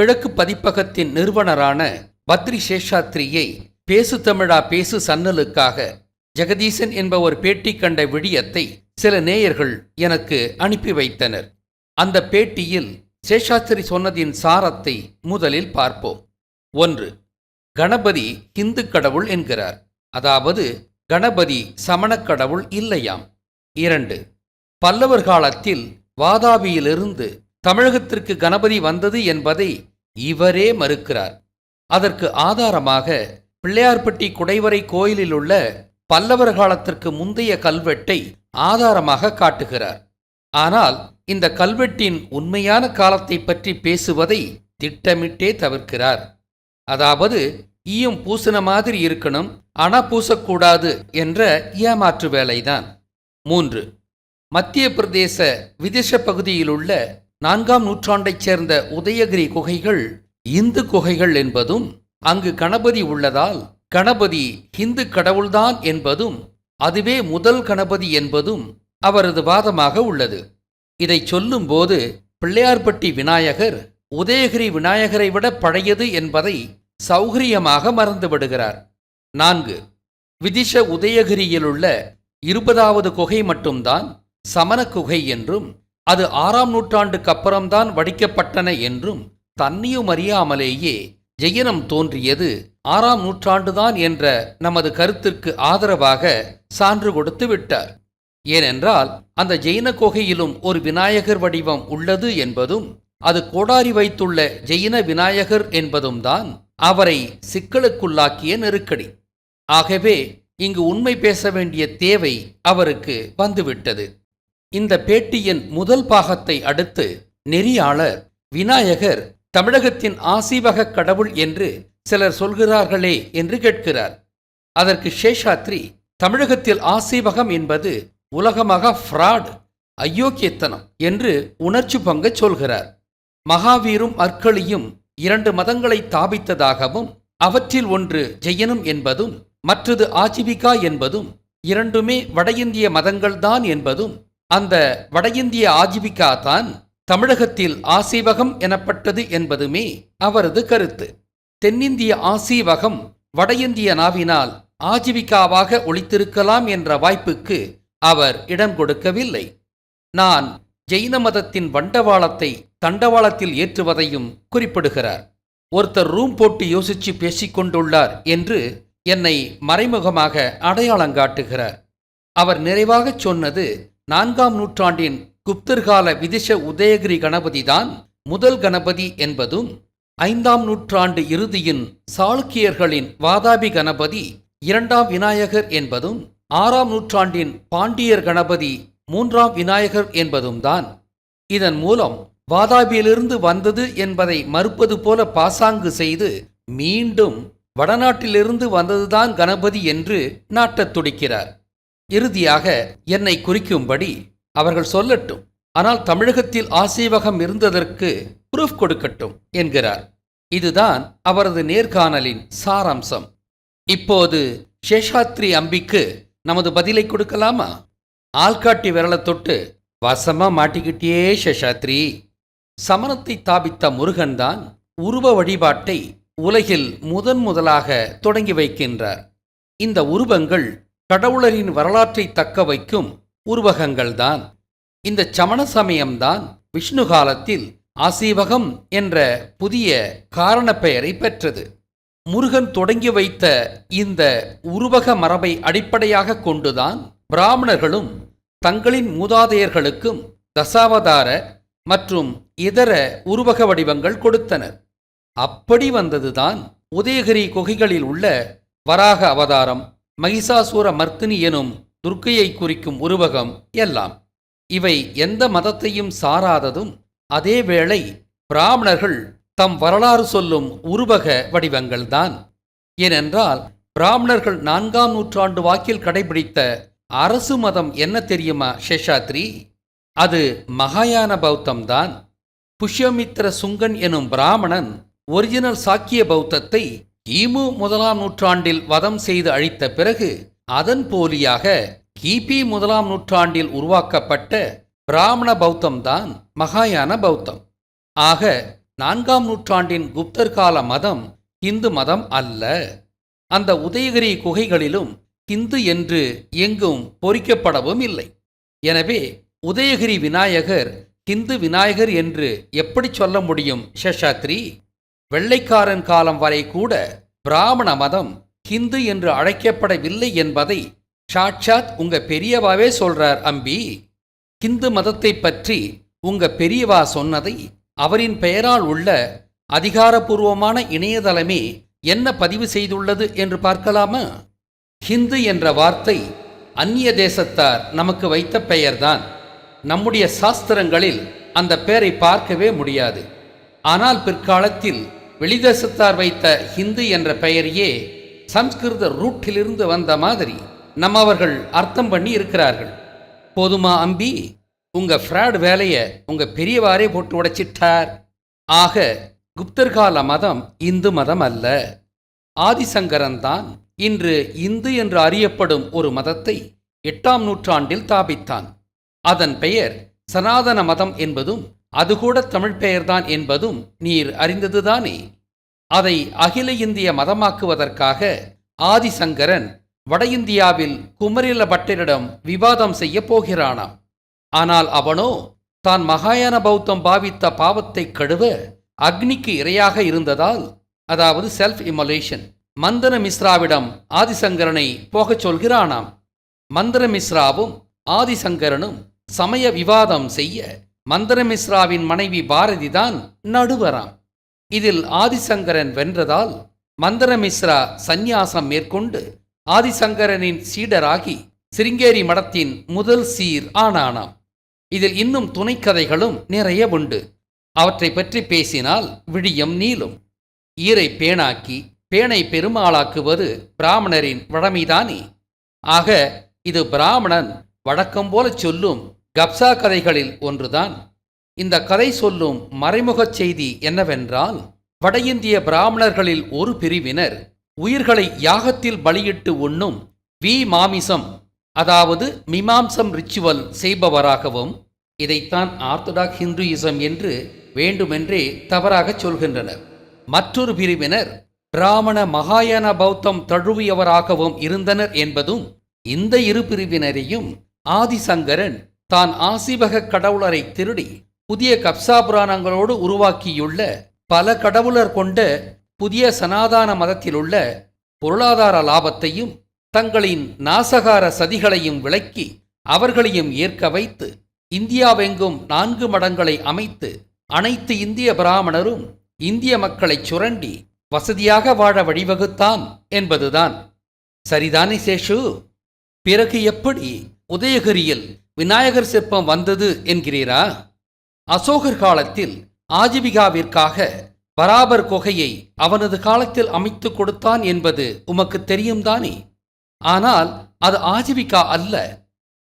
கிழக்கு பதிப்பகத்தின் நிறுவனரான பத்ரி சேஷாத்ரியை பேசு தமிழா பேசு சன்னலுக்காக ஜெகதீசன் என்பவர் பேட்டி கண்ட விடியத்தை சில நேயர்கள் எனக்கு அனுப்பி வைத்தனர். அந்த பேட்டியில் சேஷாத்ரி சொன்னதின் சாரத்தை முதலில் பார்ப்போம். 1. கணபதி இந்து கடவுள் என்கிறார். அதாவது கணபதி சமணக் கடவுள் இல்லையாம். 2. பல்லவர் காலத்தில் வாதாபியிலிருந்து தமிழகத்திற்கு கணபதி வந்தது என்பதை இவரே மறுக்கிறார். அதற்கு ஆதாரமாக பிள்ளையார்பட்டி குடைவரை கோயிலில் உள்ள பல்லவர் காலத்திற்கு முந்தைய கல்வெட்டை ஆதாரமாக காட்டுகிறார். ஆனால் இந்த கல்வெட்டின் உண்மையான காலத்தை பற்றி பேசுவதை திட்டமிட்டே தவிர்க்கிறார். அதாவது ஈயம் பூசின மாதிரி இருக்கணும், ஆனா பூசக்கூடாது என்ற ஏமாற்று வேலைதான். 3. மத்திய பிரதேச விதிஷ பகுதியிலுள்ள 4ஆம் நூற்றாண்டைச் சேர்ந்த உதயகிரி குகைகள் இந்து குகைகள் என்பதும், அங்கு கணபதி உள்ளதால் கணபதி இந்து கடவுள்தான் என்பதும், அதுவே முதல் கணபதி என்பதும் அவரது வாதமாக உள்ளது. இதை சொல்லும்போது பிள்ளையார்பட்டி விநாயகர் உதயகிரி விநாயகரை விட பழையது என்பதை சௌகரியமாக மறந்துவிடுகிறார். 4. விதிஷ உதயகிரியிலுள்ள 20வது குகை மட்டும்தான் சமண குகை என்றும், அது 6ஆம் நூற்றாண்டுக்கு அப்புறம்தான் வடிக்கப்பட்டன என்றும் தன்னையும் அறியாமலேயே ஜெயினம் தோன்றியது 6ஆம் நூற்றாண்டுதான் என்ற நமது கருத்திற்கு ஆதரவாக சான்று கொடுத்து விட்டார். ஏனென்றால் அந்த ஜெயின குகையிலும் ஒரு விநாயகர் வடிவம் உள்ளது என்பதும், அது கோடாரி வைத்துள்ள ஜெயின விநாயகர் என்பதும் தான் அவரை சிக்கலுக்குள்ளாக்கிய நெருக்கடி. ஆகவே இங்கு உண்மை பேச வேண்டிய தேவை அவருக்கு வந்துவிட்டது. இந்த பேட்டியின் முதல் பாகத்தை அடுத்து நெறியாளர் விநாயகர் தமிழகத்தின் ஆசீவக கடவுள் என்று சிலர் சொல்கிறார்களே என்று கேட்கிறார். அதற்கு சேஷாத்ரி தமிழகத்தில் ஆசீவகம் என்பது உலகமாக ஃப்ராட், அயோக்கியத்தனம் என்று உணர்ச்சி பங்கச் சொல்கிறார். மகாவீரும் அர்க்கலியும் 2 மதங்களை தாபித்ததாகவும், அவற்றில் ஒன்று ஜெயினம் என்பதும் மற்றது ஆஜீவிகா என்பதும், இரண்டுமே வட இந்திய மதங்கள்தான் என்பதும், அந்த வட இந்திய ஆஜீவிகா தான் தமிழகத்தில் ஆசீவகம் எனப்பட்டது என்பதுமே அவரது கருத்து. தென்னிந்திய ஆசீவகம் வட இந்திய நாவினால் ஆஜீவிகாவாக ஒலித்திருக்கலாம் என்ற வாய்ப்புக்கு அவர் இடம் கொடுக்கவில்லை. நான் ஜெயின மதத்தின் வண்டவாளத்தை தண்டவாளத்தில் ஏற்றுவதையும் குறிப்பிடுகிறார். ஒருத்தர் ரூம் போட்டு யோசிச்சு பேசிக்கொண்டுள்ளார் என்று என்னை மறைமுகமாக அடையாளங்காட்டுகிறார். அவர் நிறைவாகச் சொன்னது 4ஆம் நூற்றாண்டின் குப்தர்கால விதிஷ உதயகிரி கணபதிதான் முதல் கணபதி என்பதும், 5ஆம் நூற்றாண்டு இறுதியின் சாளுக்கியர்களின் வாதாபி கணபதி 2ஆம் விநாயகர் என்பதும், 6ஆம் நூற்றாண்டின் பாண்டியர் கணபதி 3ஆம் விநாயகர் என்பதும் தான். இதன் மூலம் வாதாபியிலிருந்து வந்தது என்பதை மறுப்பது போல பாசாங்கு செய்து மீண்டும் வடநாட்டிலிருந்து வந்ததுதான் கணபதி என்று நாட்டத் துடிக்கிறார். இறுதியாக என்னை குறிக்கும்படி அவர்கள் சொல்லட்டும், ஆனால் தமிழகத்தில் ஆசீவகம் இருந்ததற்கு ப்ரூஃப் கொடுக்கட்டும் என்கிறார். இதுதான் அவரது நேர்காணலின் சாராம்சம். இப்போது சேஷாத்ரி அம்பிக்கு நமது பதிலை கொடுக்கலாமா? ஆள்காட்டி விரலை தொட்டு வசமா மாட்டிக்கிட்டே சேஷாத்ரி. சமணத்தை தாபித்த முருகன்தான் உருவ வழிபாட்டை உலகில் முதலாக தொடங்கி வைக்கின்றார். இந்த உருவங்கள் கடவுளரின் வரலாற்றை தக்க வைக்கும் உருவகங்கள்தான். இந்த சமண சமயம்தான் விஷ்ணு காலத்தில் ஆசீவகம் என்ற புதிய காரண பெயரை பெற்றது. முருகன் தொடங்கி வைத்த இந்த உருவக மரபை அடிப்படையாக கொண்டுதான் பிராமணர்களும் தங்களின் மூதாதையர்களுக்கும் தசாவதார மற்றும் இதர உருவக வடிவங்கள் கொடுத்தனர். அப்படி வந்ததுதான் உதயகிரி குகைகளில் உள்ள வராக அவதாரம், மகிஷாசூர மர்த்தினி எனும் துர்க்கையை குறிக்கும் உருவகம் எல்லாம். இவை எந்த மதத்தையும் சாராததும், அதேவேளை பிராமணர்கள் தம் வரலாறு சொல்லும் உருவக வடிவங்கள்தான். ஏனென்றால் பிராமணர்கள் 4ஆம் நூற்றாண்டு வாக்கில் கடைபிடித்த அரசு மதம் என்ன தெரியுமா சேஷாத்ரி? அது மகாயான பௌத்தம்தான். புஷ்யமித்ர சுங்கன் எனும் பிராமணன் ஒரிஜினல் சாக்கிய பௌத்தத்தை கிமு 1ஆம் நூற்றாண்டில் வதம் செய்து அழித்த பிறகு அதன் போலியாக கிபி 1ஆம் நூற்றாண்டில் உருவாக்கப்பட்ட பிராமண பௌத்தம்தான் மகாயான பௌத்தம். ஆக 4ஆம் நூற்றாண்டின் குப்தர் கால மதம் இந்து மதம் அல்ல. அந்த உதயகிரி குகைகளிலும் ஹிந்து என்று எங்கும் பொறிக்கப்படவும் இல்லை. எனவே உதயகிரி விநாயகர் ஹிந்து விநாயகர் என்று எப்படி சொல்ல முடியும் சேஷாத்ரி? வெள்ளைக்காரன் காலம் வரை கூட பிராமண மதம் ஹிந்து என்று அழைக்கப்படவில்லை என்பதை சாட்சாத் உங்க பெரியவாவே சொல்றார் அம்பி. ஹிந்து மதத்தை பற்றி உங்க பெரியவா சொன்னதை அவரின் பெயரால் உள்ள அதிகாரப்பூர்வமான இணையதளமே என்ன பதிவு செய்துள்ளது என்று பார்க்கலாமா? ஹிந்து என்ற வார்த்தை அந்நிய தேசத்தார் நமக்கு வைத்த பெயர்தான். நம்முடைய சாஸ்திரங்களில் அந்த பெயரை பார்க்கவே முடியாது. ஆனால் பிற்காலத்தில் வெளிதேசத்தார் வைத்த ஹிந்து என்ற பெயரையே சம்ஸ்கிருத ரூட்டிலிருந்து வந்த மாதிரி நம்மவர்கள் அர்த்தம் பண்ணி இருக்கிறார்கள். போதுமா அம்பி? உங்க ஃப்ராட் வேலையை உங்க பெரியவாரே போட்டு உடைச்சிட்டார். ஆக குப்தர்கால மதம் இந்து மதம் அல்ல. ஆதிசங்கரன் தான் இன்று இந்து என்று அறியப்படும் ஒரு மதத்தை 8ஆம் நூற்றாண்டில் தாபித்தான். அதன் பெயர் சனாதன மதம் என்பதும் அது கூட தமிழ் பெயர்தான் என்பதும் நீர் அறிந்ததுதானே. அதை அகில இந்திய மதமாக்குவதற்காக ஆதிசங்கரன் வட இந்தியாவில் குமரில பட்டரிடம் விவாதம் செய்ய போகிறானாம். ஆனால் அவனோ தான் மகாயான பௌத்தம் பாவித்த பாவத்தை கழுவ அக்னிக்கு இரையாக இருந்ததால், அதாவது செல்ஃப் இமோலேஷன், மந்தர மிஸ்ராவிடம் ஆதிசங்கரனை போகச் சொல்கிறானாம். மந்தர மிஸ்ராவும் ஆதிசங்கரனும் சமய விவாதம் செய்ய மந்தரமிஸ்ராவின் மனைவி பாரதிதான் நடுவராம். இதில் ஆதிசங்கரன் வென்றதால் மந்தரமிஸ்ரா சந்நியாசம் மேற்கொண்டு ஆதிசங்கரனின் சீடராகி சிருங்கேரி மடத்தின் முதல் சீர் ஆனானாம். இதில் இன்னும் துணைக்கதைகளும் நிறைய உண்டு. அவற்றை பற்றி பேசினால் விடியம் நீளும். ஈரை பேணாக்கி பேணை பெருமாளாக்குவது பிராமணரின் வழமைதானே. ஆக இது பிராமணன் வழக்கம் போல சொல்லும் கப்சா கதைகளில் ஒன்றுதான். இந்த கதை சொல்லும் மறைமுகச் செய்தி என்னவென்றால், வட இந்திய பிராமணர்களில் ஒரு பிரிவினர் உயிர்களை யாகத்தில் பலியிட்டு உண்ணும் மாமிசம், அதாவது மிமாம்சம் ரிச்சுவல் செய்பவராகவும், இதைத்தான் ஆர்த்தடாக்ஸ் ஹிந்துயிசம் என்று வேண்டுமென்றே தவறாக சொல்கின்றனர். மற்றொரு பிரிவினர் பிராமண மகாயான பௌத்தம் தழுவியவராகவும் இருந்தனர் என்பதும், இந்த இரு பிரிவினரையும் ஆதிசங்கரன் தான் ஆசிவக கடவுளரை திருடி புதிய கப்சா புராணங்களோடு உருவாக்கியுள்ள பல கடவுளர் கொண்ட புதிய சனாதான மதத்திலுள்ள பொருளாதார லாபத்தையும் தங்களின் நாசகார சதிகளையும் விளக்கி அவர்களையும் ஏற்க வைத்து இந்தியாவெங்கும் 4 மடங்களை அமைத்து அனைத்து இந்திய பிராமணரும் இந்திய மக்களைச் சுரண்டி வசதியாக வாழ வழிவகுத்தான் என்பதுதான். சரிதானே சேஷு? பிறகு எப்படி உதயகிரியில் விநாயகர் சிற்பம் வந்தது என்கிறீரா? அசோகர் காலத்தில் ஆஜீவிகாவிற்காக பராபர் குகையை அவனது காலத்தில் அமைத்து கொடுத்தான் என்பது உமக்கு தெரியும் தானே. ஆனால் அது ஆஜீவிகா அல்ல,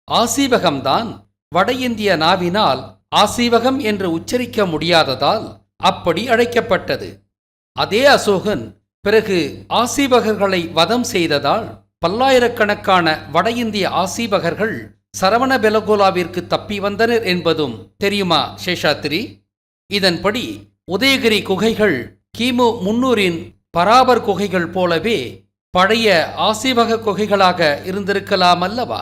ஆசீவகம்தான். வட இந்திய நாவினால் ஆசீவகம் என்று உச்சரிக்க முடியாததால் அப்படி அழைக்கப்பட்டது. அதே அசோகன் பிறகு ஆசீவகர்களை வதம் செய்ததால் பல்லாயிரக்கணக்கான வட இந்திய ஆசீவகர்கள் சரவண பெலகோலாவிற்கு தப்பி வந்தனர் என்பதும் தெரியுமா சேஷாத்ரி? இதன்படி உதயகிரி குகைகள் கிமு 300இன் பராபர் குகைகள் போலவே பழைய ஆசீவக குகைகளாக இருந்திருக்கலாம் அல்லவா?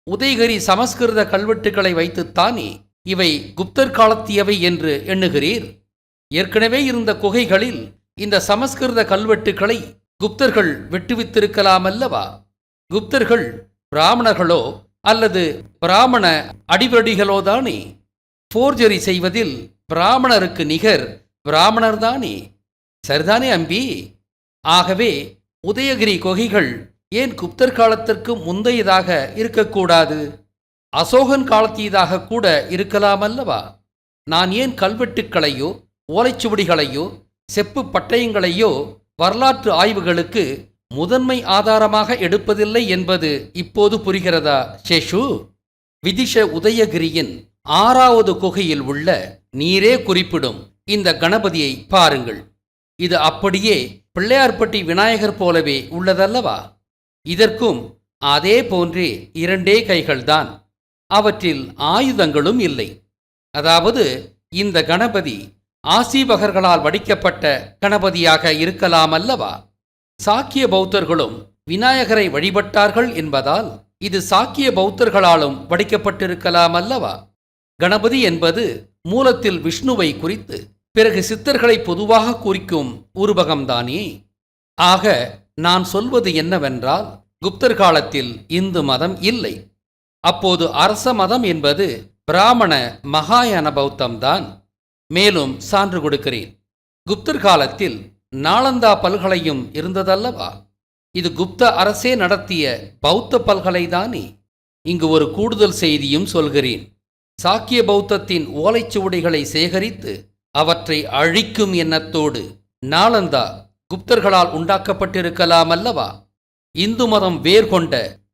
உதயகிரி சமஸ்கிருத கல்வெட்டுக்களை வைத்துத்தானே இவை குப்தர் காலத்தியவை என்று எண்ணுகிறீர்? ஏற்கனவே இருந்த குகைகளில் இந்த சமஸ்கிருத கல்வெட்டுக்களை குப்தர்கள் விட்டுவித்திருக்கலாம் அல்லவா? குப்தர்கள் பிராமணர்களோ அல்லது பிராமண அடிவடிகளோதானே? போர்ஜரி செய்வதில் பிராமணருக்கு நிகர் பிராமணர்தானே. சரிதானே அம்பி? ஆகவே உதயகிரி குகைகள் ஏன் குப்தர் காலத்திற்கு முந்தையதாக இருக்கக்கூடாது? அசோகன் காலத்தியதாக கூட இருக்கலாம் அல்லவா? நான் ஏன் கல்வெட்டுக்களையோ ஓலைச்சுவடிகளையோ செப்பு பட்டயங்களையோ வரலாற்று ஆய்வுகளுக்கு முதன்மை ஆதாரமாக எடுப்பதில்லை என்பது இப்போது புரிகிறதா சேஷு? விதிஷ உதயகிரியின் 6வது குகையில் உள்ள நீரே குறிப்பிடும் இந்த கணபதியை பாருங்கள். இது அப்படியே பிள்ளையார்பட்டி விநாயகர் போலவே உள்ளதல்லவா? இதற்கும் அதே போன்றே 2 கைகள்தான். அவற்றில் ஆயுதங்களும் இல்லை. அதாவது இந்த கணபதி ஆசீவகர்களால் வடிக்கப்பட்ட கணபதியாக இருக்கலாம் அல்லவா? சாக்கிய பௌத்தர்களும் விநாயகரை வழிபட்டார்கள் என்பதால் இது சாக்கிய பௌத்தர்களாலும் வடிக்கப்பட்டிருக்கலாம் அல்லவா? கணபதி என்பது மூலத்தில் விஷ்ணுவை குறித்து பிறகு சித்தர்களை பொதுவாக குறிக்கும் உருவகம்தானே. ஆக நான் சொல்வது என்னவென்றால், குப்தர் காலத்தில் இந்து மதம் இல்லை. அப்போது அரச மதம் என்பது பிராமண மகாயான பௌத்தம்தான். மேலும் சான்று கொடுக்கிறேன். குப்தர் காலத்தில் நாளந்தா பல்கலையும் இருந்ததல்லவா? இது குப்த அரசே நடத்திய பௌத்த பல்கலைதானே. இங்கு ஒரு கூடுதல் செய்தியும் சொல்கிறேன். சாக்கிய பௌத்தத்தின் ஓலைச்சுவடிகளை சேகரித்து அவற்றை அழிக்கும் எண்ணத்தோடு நாளந்தா குப்தர்களால் உண்டாக்கப்பட்டிருக்கலாம் அல்லவா? இந்து மதம் வேர் கொண்ட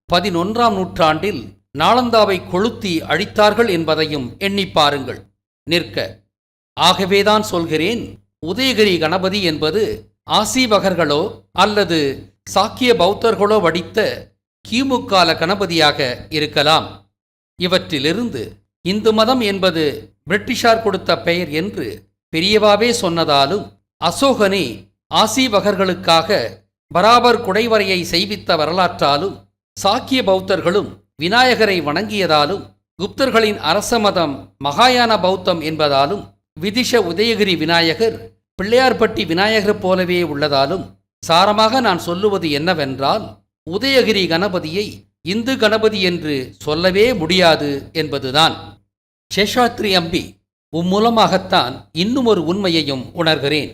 11ஆம் நூற்றாண்டில் நாளந்தாவை கொளுத்தி அழித்தார்கள் என்பதையும் எண்ணி பாருங்கள். நிற்க. ஆகவேதான் சொல்கிறேன், உதயகிரி கணபதி என்பது ஆசீவகர்களோ அல்லது சாக்கிய பௌத்தர்களோ வடித்த கிமு கால கணபதியாக இருக்கலாம். இவற்றிலிருந்து இந்து மதம் என்பது பிரிட்டிஷார் கொடுத்த பெயர் என்று பெரியவாவே சொன்னதாலும், அசோகனே ஆசீவகர்களுக்காக பராபர் குடைவரையை செய்வித்த வரலாற்றாலும், சாக்கிய பௌத்தர்களும் விநாயகரை வணங்கியதாலும், குப்தர்களின் அரச மதம் மகாயான பௌத்தம் என்பதாலும், விதிஷ உதயகிரி விநாயகர் பிள்ளையார்பட்டி விநாயகர் போலவே உள்ளதாலும், சாரமாக நான் சொல்லுவது என்னவென்றால், உதயகிரி கணபதியை இந்து கணபதி என்று சொல்லவே முடியாது என்பதுதான். சேஷாத்ரி அம்பி, உம்மூலமாகத்தான் இன்னும் ஒரு உண்மையையும் உணர்கிறேன்.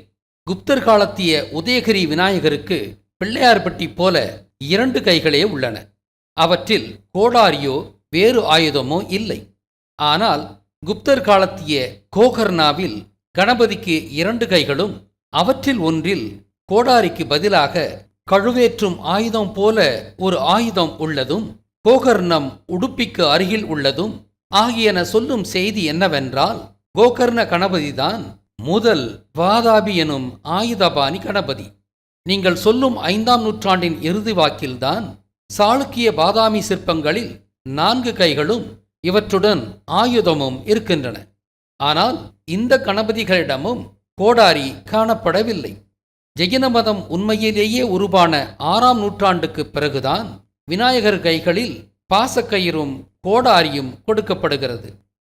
குப்தர் காலத்திய உதயகிரி விநாயகருக்கு பிள்ளையார்பட்டி போல 2 கைகளே உள்ளன. அவற்றில் கோடாரியோ வேறு ஆயுதமோ இல்லை. ஆனால் குப்தர் காலத்திய கோகர்னாவில் கணபதிக்கு 2 கைகளும், அவற்றில் ஒன்றில் கோடாரிக்கு பதிலாக கழுவேற்றும் ஆயுதம் போல ஒரு ஆயுதம் உள்ளதும், கோகர்ணம் உடுப்பிக்கு அருகில் உள்ளதும் ஆகியன சொல்லும் செய்தி என்னவென்றால், கோகர்ண கணபதிதான் முதல் வாதாபி எனும் ஆயுதபாணி கணபதி. நீங்கள் சொல்லும் 5ஆம் நூற்றாண்டின் இறுதி வாக்கில்தான் சாளுக்கிய பாதாமி சிற்பங்களில் 4 கைகளும் இவற்றுடன் ஆயுதமும் இருக்கின்றன. ஆனால் இந்த கணபதிகளிடமும் கோடாரி காணப்படவில்லை. ஜெயின மதம் உண்மையிலேயே உருவான 6ஆம் நூற்றாண்டுக்கு பிறகுதான் விநாயகர் கைகளில் பாசக்கயிறும் கோடாரியும் கொடுக்கப்படுகிறது.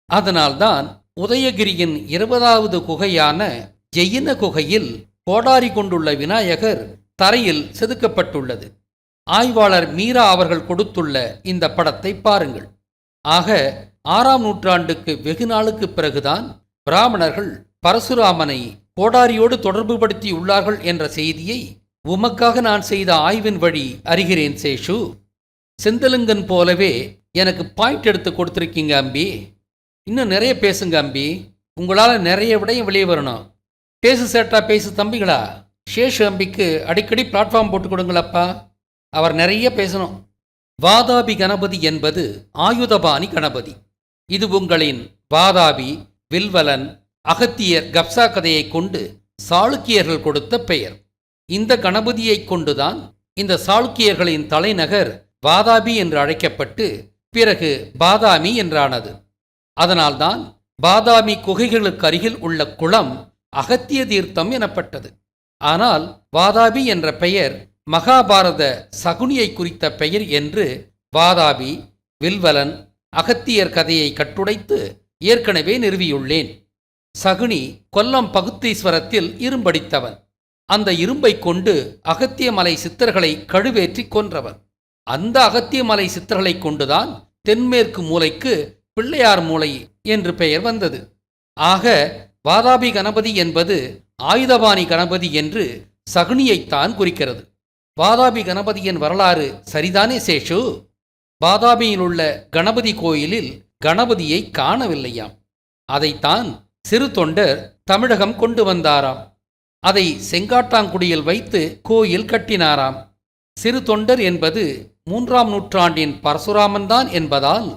அதனால்தான் உதயகிரியின் 20வது குகையான ஜெயின குகையில் கோடாரி கொண்டுள்ள விநாயகர் தரையில் செதுக்கப்பட்டுள்ளது. ஆய்வாளர் மீரா அவர்கள் கொடுத்துள்ள இந்த படத்தை பாருங்கள். ஆக 6ஆம் நூற்றாண்டுக்கு வெகு நாளுக்கு பிறகுதான் பிராமணர்கள் பரசுராமனை கோடாரியோடு தொடர்புபடுத்தி உள்ளார்கள் என்ற செய்தியை உமக்காக நான் செய்த ஆய்வின் வழி அறிகிறேன் சேஷு. செந்தலுங்கன் போலவே எனக்கு பாயிண்ட் எடுத்து கொடுத்துருக்கீங்க அம்பி. இன்னும் நிறைய பேசுங்க அம்பி. உங்களால் நிறைய விடையும் வெளியே வரணும். பேசு சேட்டா பேசு தம்பிகளா. சேஷு அம்பிக்கு அடிக்கடி பிளாட்ஃபார்ம் போட்டு கொடுங்களப்பா. அவர் நிறைய பேசணும். வாதாபி கணபதி என்பது ஆயுதபாணி கணபதி. இது உங்களின் வாதாபி, வில்வலன், அகத்தியர் கப்சா கதையை கொண்டு சாளுக்கியர்கள் கொடுத்த பெயர். இந்த கணபதியை கொண்டுதான் இந்த சாளுக்கியர்களின் தலைநகர் வாதாபி என்று அழைக்கப்பட்டு பிறகு பாதாமி என்றானது. அதனால்தான் பாதாமி குகைகளுக்கு அருகில் உள்ள குளம் அகத்திய தீர்த்தம் எனப்பட்டது. ஆனால் வாதாபி என்ற பெயர் மகாபாரத சகுனியை குறித்த பெயர் என்று வாதாபி, வில்வலன், அகத்தியர் கதையை கட்டுடைத்து ஏற்கனவே நிறுவியுள்ளேன். சகுனி கொல்லம் பகுத்தீஸ்வரத்தில் இரும்படித்தவன். அந்த இரும்பை கொண்டு அகத்தியமலை சித்தர்களை கழுவேற்றி கொன்றவன். அந்த அகத்தியமலை சித்தர்களை கொண்டுதான் தென்மேற்கு மூலைக்கு பிள்ளையார் மூலை என்று பெயர் வந்தது. ஆக வாதாபி கணபதி என்பது ஆயுதபாணி கணபதி என்று சகுனியைத்தான் குறிக்கிறது. வாதாபி கணபதியின் வரலாறு சரிதானே சேஷு? வாதாபியிலுள்ள கணபதி கோயிலில் கணபதியை காணவில்லையாம். அதைத்தான் சிறு தொண்டர் தமிழகம் கொண்டு வந்தாராம். அதை செங்காட்டாங்குடியில் வைத்து கோயில் கட்டினாராம். சிறு தொண்டர் என்பது 3ஆம் நூற்றாண்டின் பரசுராமன் தான் என்பதால்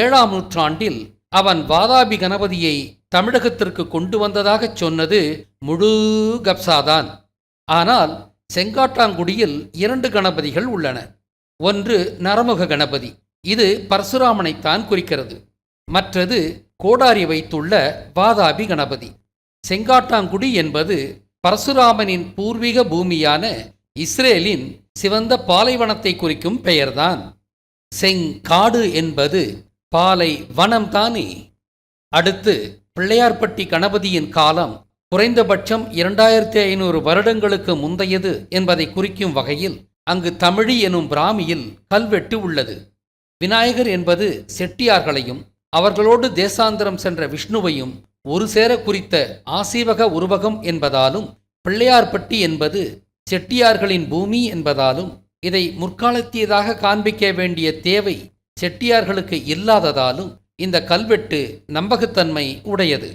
7ஆம் நூற்றாண்டில் அவன் வாதாபி கணபதியை தமிழகத்திற்கு கொண்டு வந்ததாகச் சொன்னது முழு கப்சாதான். ஆனால் செங்காட்டாங்குடியில் 2 கணபதிகள் உள்ளன. ஒன்று நரமுக கணபதி, இது பரசுராமனைத்தான் குறிக்கிறது. மற்றது கோடாரி வைத்துள்ள வாதாபி கணபதி. செங்காட்டாங்குடி என்பது பரசுராமனின் பூர்வீக பூமியான இஸ்ரேலின் சிவந்த பாலைவனத்தை குறிக்கும் பெயர்தான். செங்காடு என்பது பாலை வனம்தானே. அடுத்து பிள்ளையார்பட்டி கணபதியின் காலம் குறைந்தபட்சம் 2500 வருடங்களுக்கு முந்தையது என்பதை குறிக்கும் வகையில் அங்கு தமிழி எனும் பிராமியில் கல்வெட்டு உள்ளது. விநாயகர் என்பது செட்டியார்களையும் அவர்களோடு தேசாந்திரம் சென்ற விஷ்ணுவையும் ஒரு சேர குறித்த ஆசீவக உருவகம் என்பதாலும், பிள்ளையார்பட்டி என்பது செட்டியார்களின் பூமி என்பதாலும், இதை முற்காலத்தியதாக காண்பிக்க வேண்டிய தேவை செட்டியார்களுக்கு இல்லாததாலும் இந்த கல்வெட்டு நம்பகத்தன்மை உடையது.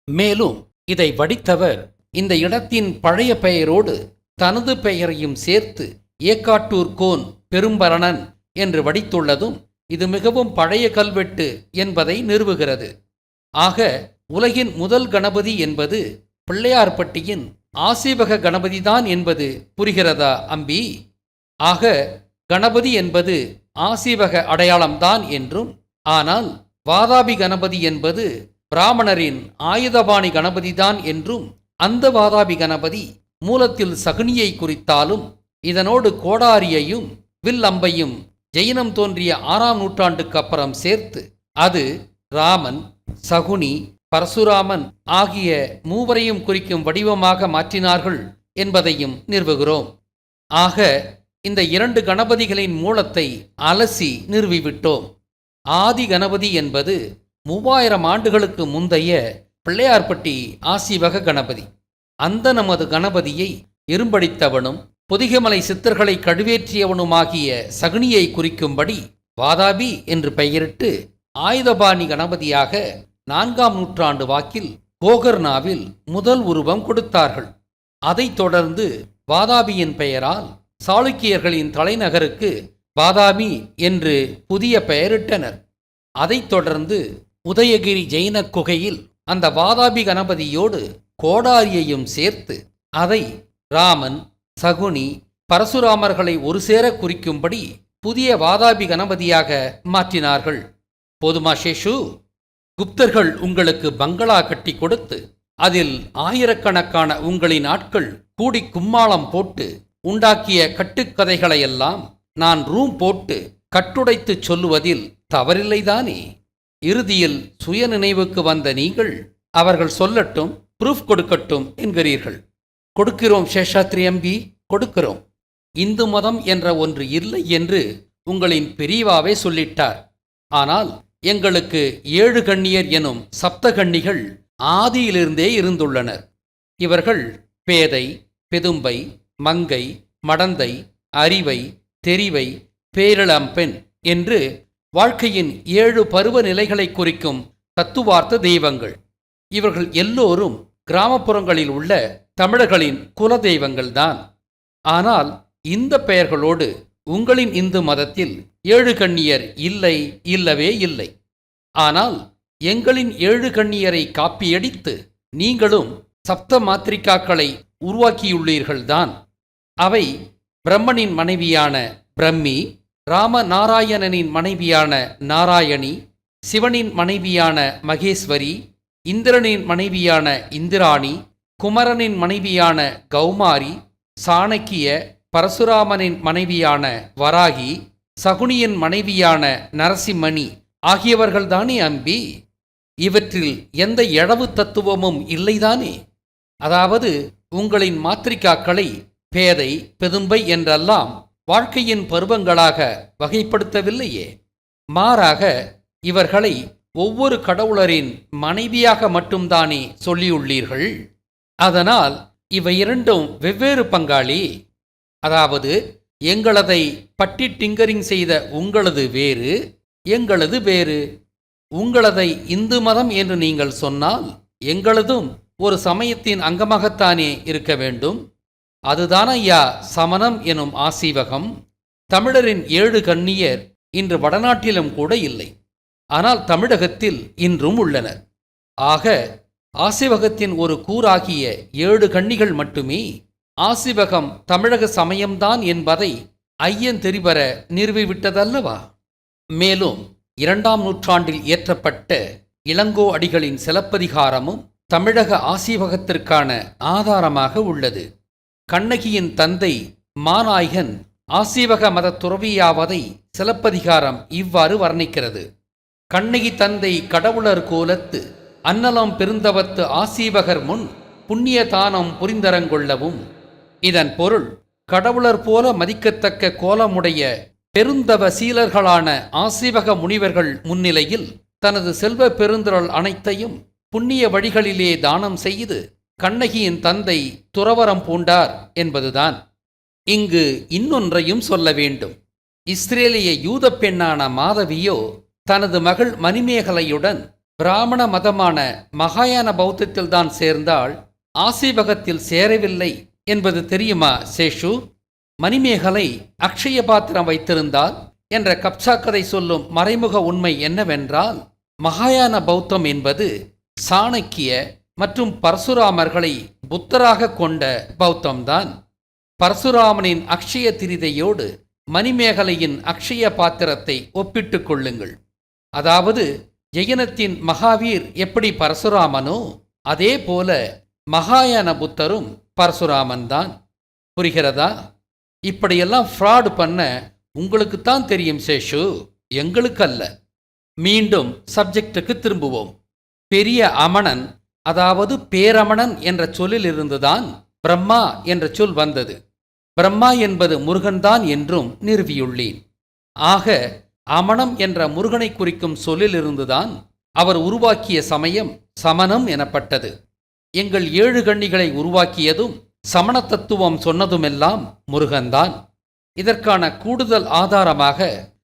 மேலும் இதை வடித்தவர் இந்த இடத்தின் பழைய பெயரோடு தனது பெயரையும் சேர்த்து ஏக்காட்டூர் கோன் பெரும்பரணன் என்று வடித்துள்ளதும் இது மிகவும் பழைய கல்வெட்டு என்பதை நிறுவுகிறது. ஆக உலகின் முதல் கணபதி என்பது பிள்ளையார்பட்டியின் ஆசீவக கணபதிதான் என்பது புரிகிறதா அம்பி? ஆக கணபதி என்பது ஆசீவக அடையாளம்தான் என்றும், ஆனால் வாதாபி கணபதி என்பது பிராமணரின் ஆயுதபாணி கணபதிதான் என்றும், அந்த வாதாபி கணபதி மூலத்தில் சகுனியை குறித்தாலும் இதனோடு கோடாரியையும் வில் அம்பையும் ஜெயினம் தோன்றிய 6ஆம் நூற்றாண்டுக்கு அப்புறம் சேர்த்து அது ராமன், சகுனி, பரசுராமன் ஆகிய மூவரையும் குறிக்கும் வடிவமாக மாற்றினார்கள் என்பதையும் நிறுவுகிறோம். ஆக இந்த 2 கணபதிகளின் மூலத்தை அலசி நிறுவிவிட்டோம். ஆதி கணபதி என்பது 3000 ஆண்டுகளுக்கு முந்தைய பிள்ளையார்பட்டி ஆசீவக கணபதி. அந்த நமது கணபதியை இரும்படித்தவனும் பொதிகமலை சித்தர்களை கடுவேற்றியவனுமாகிய சகுனியை குறிக்கும்படி வாதாபி என்று பெயரிட்டு ஆயுதபாணி கணபதியாக 4ஆம் நூற்றாண்டு வாக்கில் கோகர்னாவில் முதல் உருவம் கொடுத்தார்கள். அதைத் தொடர்ந்து வாதாபியின் பெயரால் சாளுக்கியர்களின் தலைநகருக்கு வாதாபி என்று புதிய பெயரிட்டனர். அதைத் தொடர்ந்து உதயகிரி ஜெயின குகையில் அந்த வாதாபி கணபதியோடு கோடாரியையும் சேர்த்து அதை ராமன், சகுனி, பரசுராமர்களை ஒரு சேர குறிக்கும்படி புதிய வாதாபி கணபதியாக மாற்றினார்கள். போதுமா சேஷு? குப்தர்கள் உங்களுக்கு பங்களா கட்டி கொடுத்து அதில் ஆயிரக்கணக்கான உங்களின் ஆட்கள் கூடி கும்மாளம் போட்டு உண்டாக்கிய கட்டுக்கதைகளையெல்லாம் நான் ரூம் போட்டு கட்டுடைத்து சொல்லுவதில் தவறில்லைதானே? இறுதியில் சுய நினைவுக்கு வந்த நீங்கள் அவர்கள் சொல்லட்டும், ப்ரூஃப் கொடுக்கட்டும் என்கிறீர்கள். கொடுக்கிறோம் சேஷாத்ரி அம்பி, கொடுக்கிறோம். இந்து மதம் என்ற ஒன்று இல்லை என்று உங்களின் பெரியவாவே சொல்லிட்டார். ஆனால் எங்களுக்கு 7 கண்ணியர் எனும் சப்த கன்னிகள் ஆதியிலிருந்தே இருந்துள்ளனர். இவர்கள் பேதை, பெதும்பை, மங்கை, மடந்தை, அறிவை, தெரிவை, பேரிளம்பெண் என்று வாழ்க்கையின் 7 பருவ நிலைகளை குறிக்கும் தத்துவார்த்த தெய்வங்கள். இவர்கள் எல்லோரும் கிராமப்புறங்களில் உள்ள தமிழர்களின் குல தெய்வங்கள்தான். ஆனால் இந்த பெயர்களோடு உங்களின் இந்து மதத்தில் 7 கன்னியர் இல்லை, இல்லவே இல்லை. ஆனால் எங்களின் 7 கன்னியரை காப்பியடித்து நீங்களும் சப்த மாத்திரிகாக்களை உருவாக்கியுள்ளீர்கள்தான். அவை பிரம்மனின் மனைவியான பிரம்மி, ராமநாராயணனின் மனைவியான நாராயணி, சிவனின் மனைவியான மகேஸ்வரி, இந்திரனின் மனைவியான இந்திராணி, குமரனின் மனைவியான கௌமாரி, சாணக்கிய, பரசுராமனின் மனைவியான வராகி, சகுனியின் மனைவியான நரசிம்மணி ஆகியவர்கள்தானே அம்பி? இவற்றில் எந்த எழவு தத்துவமும் இல்லைதானே? அதாவது உங்களின் மாத்திரிகாக்களை பேதை, பெதும்பை என்றெல்லாம் வாழ்க்கையின் பருவங்களாக வகைப்படுத்தவில்லையே. மாறாக இவர்களை ஒவ்வொரு கடவுளரின் மனைவியாக மட்டும்தானே சொல்லியுள்ளீர்கள். அதனால் இவை 2ம் வெவ்வேறு பங்காளி. அதாவது எங்களதை பட்டி டிங்கரிங் செய்த உங்களது வேறு, எங்களது வேறு. உங்களதை இந்து மதம் என்று நீங்கள் சொன்னால் எங்களதும் ஒரு சமயத்தின் அங்கமாகத்தானே இருக்க வேண்டும். அதுதான் ஐயா சமணம் எனும் ஆசீவகம். தமிழரின் 7 கன்னியர் இன்று வடநாட்டிலும் கூட இல்லை. ஆனால் தமிழகத்தில் இன்றும் உள்ளனர். ஆக ஆசீவகத்தின் ஒரு கூறாகிய 7 கன்னிகள் மட்டுமே ஆசீவகம் தமிழக சமயம்தான் என்பதை ஐயன் தெரிவர நிறுவிவிட்டதல்லவா? மேலும் 2ஆம் நூற்றாண்டில் இயற்றப்பட்ட இளங்கோ அடிகளின் சிலப்பதிகாரமும் தமிழக ஆசீவகத்திற்கான ஆதாரமாக உள்ளது. கண்ணகியின் தந்தை மாநாயகன் ஆசீவக மத துறவியாவதை சிலப்பதிகாரம் இவ்வாறு வர்ணிக்கிறது. கண்ணகி தந்தை கடவுளர் கோலத்து அன்னலம் பெருந்தவத்து ஆசீவகர் முன் புண்ணிய தானம் புரிந்தரங்கொள்ளவும். இதன் பொருள், கடவுளர் போல மதிக்கத்தக்க கோலமுடைய பெருந்தவ சீலர்களான ஆசீவக முனிவர்கள் முன்னிலையில் தனது செல்வ பெருந்திரள் அனைத்தையும் புண்ணிய வழிகளிலே தானம் செய்து கண்ணகியின் தந்தை துறவரம் பூண்டார் என்பதுதான். இங்கு இன்னொன்றையும் சொல்ல வேண்டும். இஸ்ரேலிய யூத பெண்ணான மாதவியோ தனது மகள் மணிமேகலையுடன் பிராமண மதமான மகாயான பௌத்தத்தில்தான் சேர்ந்தாள், ஆசீவகத்தில் சேரவில்லை என்பது தெரியுமா சேஷு? மணிமேகலை அக்ஷய பாத்திரம் வைத்திருந்தால் என்ற கப்சா கதை சொல்லும் மறைமுக உண்மை என்னவென்றால், மகாயான பௌத்தம் என்பது சாணக்கிய மற்றும் பரசுராமர்களை புத்தராக கொண்ட பௌத்தம்தான். பரசுராமனின் அக்ஷய திரிதையோடு மணிமேகலையின் அக்ஷய பாத்திரத்தை ஒப்பிட்டு கொள்ளுங்கள். அதாவது ஜெயனத்தின் மகாவீர் எப்படி பரசுராமனோ அதே போல மகாயான புத்தரும் பரசுராமன்தான். புரிகிறதா? இப்படியெல்லாம் ஃப்ராடு பண்ண உங்களுக்குத்தான் தெரியும் சேஷு, எங்களுக்கு அல்ல. மீண்டும் சப்ஜெக்டுக்கு திரும்புவோம். பெரிய அமணன், அதாவது பேரமணன் என்ற சொல்லிலிருந்துதான் பிரம்மா என்ற சொல் வந்தது. பிரம்மா என்பது முருகன்தான் என்றும் நிறுவியுள்ளேன். ஆக அமணம் என்ற முருகனை குறிக்கும் சொல்லிலிருந்துதான் அவர் உருவாக்கிய சமயம் சமணம் எனப்பட்டது. எங்கள் 7 கன்னிகளை உருவாக்கியதும் சமண தத்துவம் சொன்னதுமெல்லாம் முருகன்தான். இதற்கான கூடுதல் ஆதாரமாக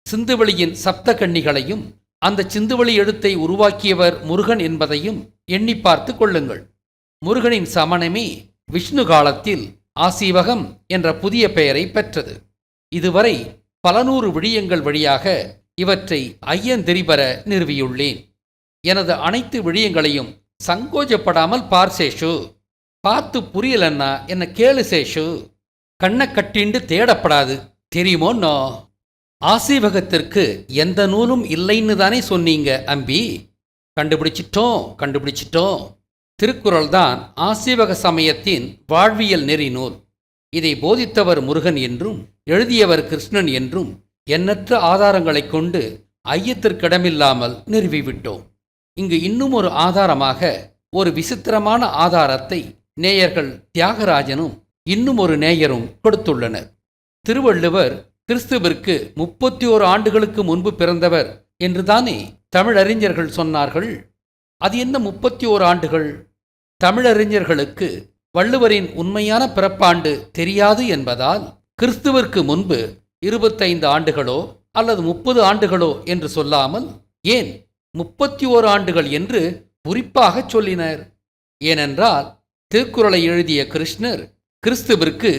சிந்துவெளியின் சப்த கன்னிகளையும் அந்த சிந்துவெளி எழுத்தை உருவாக்கியவர் முருகன் என்பதையும் எண்ணி பார்த்து கொள்ளுங்கள். முருகனின் சமணமே விஷ்ணு காலத்தில் ஆசீவகம் என்ற புதிய பெயரை பெற்றது. இதுவரை பல நூறு விழியங்கள் வழியாக இவற்றை ஐயந்தெரிபர நிறுவியுள்ளேன். எனது அனைத்து விழியங்களையும் சங்கோஜப்படாமல் பார் சேஷு. பார்த்து புரியலன்னா என்ன கேளு சேஷு. கண்ணை கட்டிண்டு தேடப்படாது, தெரியுமோன்னோ? ஆசீவகத்திற்கு எந்த நூலும் இல்லைன்னு தானே சொன்னீங்க அம்பி? கண்டுபிடிச்சிட்டோம். திருக்குறள் தான் ஆசீவக சமயத்தின் வாழ்வியல் நெறி நூல். இதை போதித்தவர் முருகன் என்றும் எழுதியவர் கிருஷ்ணன் என்றும் எண்ணற்ற ஆதாரங்களைக் கொண்டு ஐயத்திற்கிடமில்லாமல் நிறுவிவிட்டோம். இங்கு இன்னும் ஒரு ஆதாரமாக ஒரு விசித்திரமான ஆதாரத்தை நேயர்கள் தியாகராஜனும் இன்னும் ஒரு நேயரும் கொடுத்துள்ளனர். திருவள்ளுவர் கிறிஸ்துவிற்கு 31 ஆண்டுகளுக்கு முன்பு பிறந்தவர் என்றுதானே தமிழறிஞர்கள் சொன்னார்கள். அது என்ன 31 ஆண்டுகள்? தமிழறிஞர்களுக்கு வள்ளுவரின் உண்மையான பிறப்பாண்டு தெரியாது என்பதால் கிறிஸ்துவிற்கு முன்பு 25 ஆண்டுகளோ அல்லது 30 ஆண்டுகளோ என்று சொல்லாமல் ஏன் 31 ஆண்டுகள் என்று குறிப்பாக சொல்லினர். ஏனென்றால் திருக்குறளை எழுதிய கிருஷ்ணர் கிறிஸ்துவிற்கு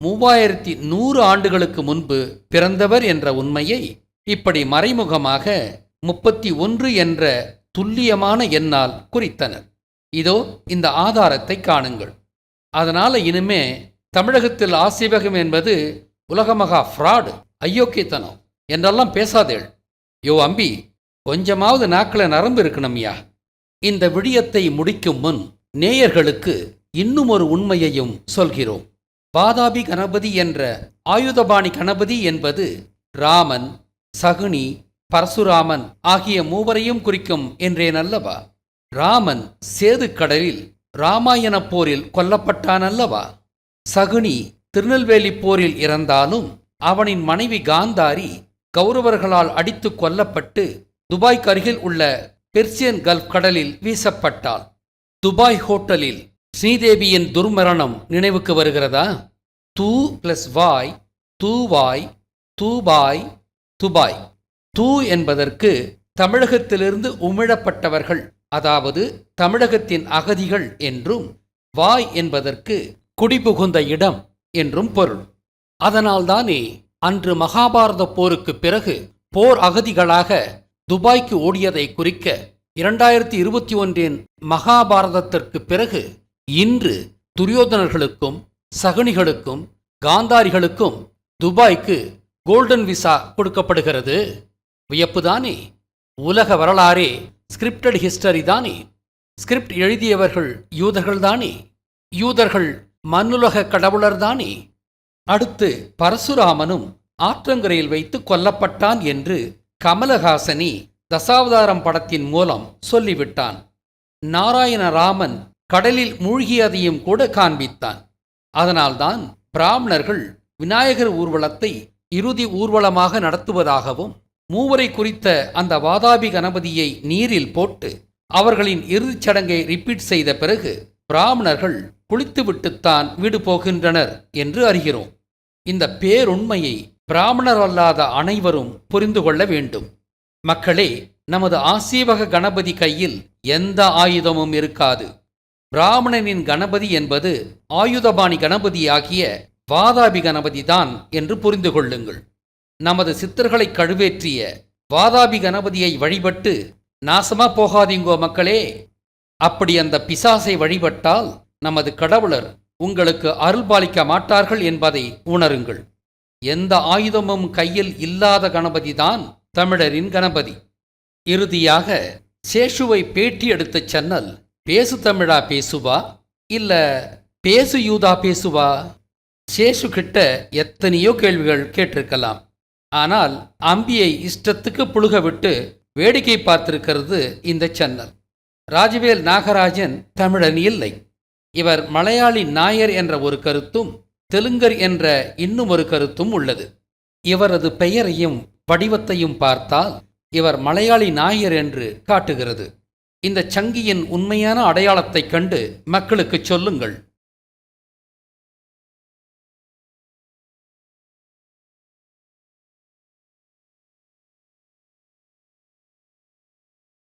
3100 ஆண்டுகளுக்கு முன்பு பிறந்தவர் என்ற உண்மையை இப்படி மறைமுகமாக 31 என்ற துல்லியமான எண்ணால் குறித்தனர். இதோ இந்த ஆதாரத்தை காணுங்கள். அதனால இனிமே தமிழகத்தில் ஆசீவகம் என்பது உலகமகா ஃப்ராடு, அயோக்கியத்தனம் என்றெல்லாம் பேசாதேள். யோ அம்பி, கொஞ்சமாவது நாக்கில் நரம்பு இருக்கணும்யா. இந்த விடயத்தை முடிக்கும் முன் நேயர்களுக்கு இன்னும் ஒரு உண்மையையும் சொல்கிறோம். வாதாபி கணபதி என்ற ஆயுதபாணி கணபதி என்பது ராமன், சகுனி, பரசுராமன் ஆகிய மூவரையும் குறிக்கும் என்றேனல்லவா? ராமன் சேது கடலில் இராமாயண போரில் கொல்லப்பட்டானல்லவா? சகுனி திருநெல்வேலி போரில் இறந்தாலும் அவனின் மனைவி காந்தாரி கௌரவர்களால் அடித்து கொல்லப்பட்டு துபாய்க்கு அருகில் உள்ள பெர்சியன் கல்ஃப் கடலில் வீசப்பட்டாள். துபாய் ஹோட்டலில் ஸ்ரீதேவியின் துர்மரணம் நினைவுக்கு வருகிறதா? தூ பிளஸ் வாய், தூவாய், தூபாய், துபாய். தூ என்பதற்கு தமிழகத்திலிருந்து உமிழப்பட்டவர்கள், அதாவது தமிழகத்தின் அகதிகள் என்றும், வாய் என்பதற்கு குடிபுகுந்த இடம் என்றும் பொருள். அதனால்தானே அன்று மகாபாரத போருக்கு பிறகு போர் அகதிகளாக துபாய்க்கு ஓடியதை குறிக்க 2021 மகாபாரதத்திற்கு பிறகு இன்று துரியோதனர்களுக்கும் சகுனிகளுக்கும் காந்தாரிகளுக்கும் துபாய்க்கு கோல்டன் விசா கொடுக்கப்படுகிறது. வியப்புதானே? உலக வரலாறே ஸ்கிரிப்டட் ஹிஸ்டரி தானே? ஸ்கிரிப்ட் எழுதியவர்கள் யூதர்கள்தானே? யூதர்கள் மண்ணுலக கடவுளர்தானே? அடுத்து பரசுராமனும் ஆற்றங்கரையில் வைத்து கொல்லப்பட்டான் என்று கமலஹாசனி தசாவதாரம் படத்தின் மூலம் சொல்லிவிட்டான். நாராயணராமன் கடலில் மூழ்கியதையும் கூட காண்பித்தான். அதனால்தான் பிராமணர்கள் விநாயகர் ஊர்வலத்தை இறுதி ஊர்வலமாக நடத்துவதாகவும், மூவரை குறித்த அந்த வாதாபி கணபதியை நீரில் போட்டு அவர்களின் இறுதிச் சடங்கை ரிப்பீட் செய்த பிறகு பிராமணர்கள் குளித்துவிட்டுத்தான் வீடு போகின்றனர் என்று அறிகிறோம். இந்த பேருண்மையை பிராமணர் அல்லாத அனைவரும் புரிந்து கொள்ள வேண்டும். மக்களே, நமது ஆசீவக கணபதி கையில் எந்த ஆயுதமும் இருக்காது. பிராமணனின் கணபதி என்பது ஆயுதபாணி கணபதி ஆகிய வாதாபி கணபதிதான் என்று புரிந்து கொள்ளுங்கள். நமது சித்தர்களை கழுவேற்றிய வாதாபி கணபதியை வழிபட்டு நாசமா போகாதீங்கோ மக்களே. அப்படி அந்த பிசாசை வழிபட்டால் நமது கடவுளர் உங்களுக்கு அருள்பாலிக்க மாட்டார்கள் என்பதை உணருங்கள். எந்த ஆயுதமும் கையில் இல்லாத கணபதிதான் தமிழரின் கணபதி. இறுதியாக சேஷுவை பேட்டி எடுத்த சென்னல் பேசு தமிழா பேசுவா இல்ல பேசு யூதா பேசுவா? சேஷு கிட்ட எத்தனையோ கேள்விகள் கேட்டிருக்கலாம். ஆனால் அம்பியை இஷ்டத்துக்கு புழுக விட்டு வேடிக்கை பார்த்திருக்கிறது இந்த சென்னல். ராஜவேல் நாகராஜன் தமிழன் இல்லை. இவர் மலையாளி நாயர் என்ற ஒரு கருத்தும் தெலுங்கர் என்ற இன்னும் ஒரு கருத்தும் உள்ளது. இவரது பெயரையும் வடிவத்தையும் பார்த்தால் இவர் மலையாளி நாயர் என்று காட்டுகிறது. இந்த சங்கியின் உண்மையான அடையாளத்தைக் கண்டு மக்களுக்கு சொல்லுங்கள்.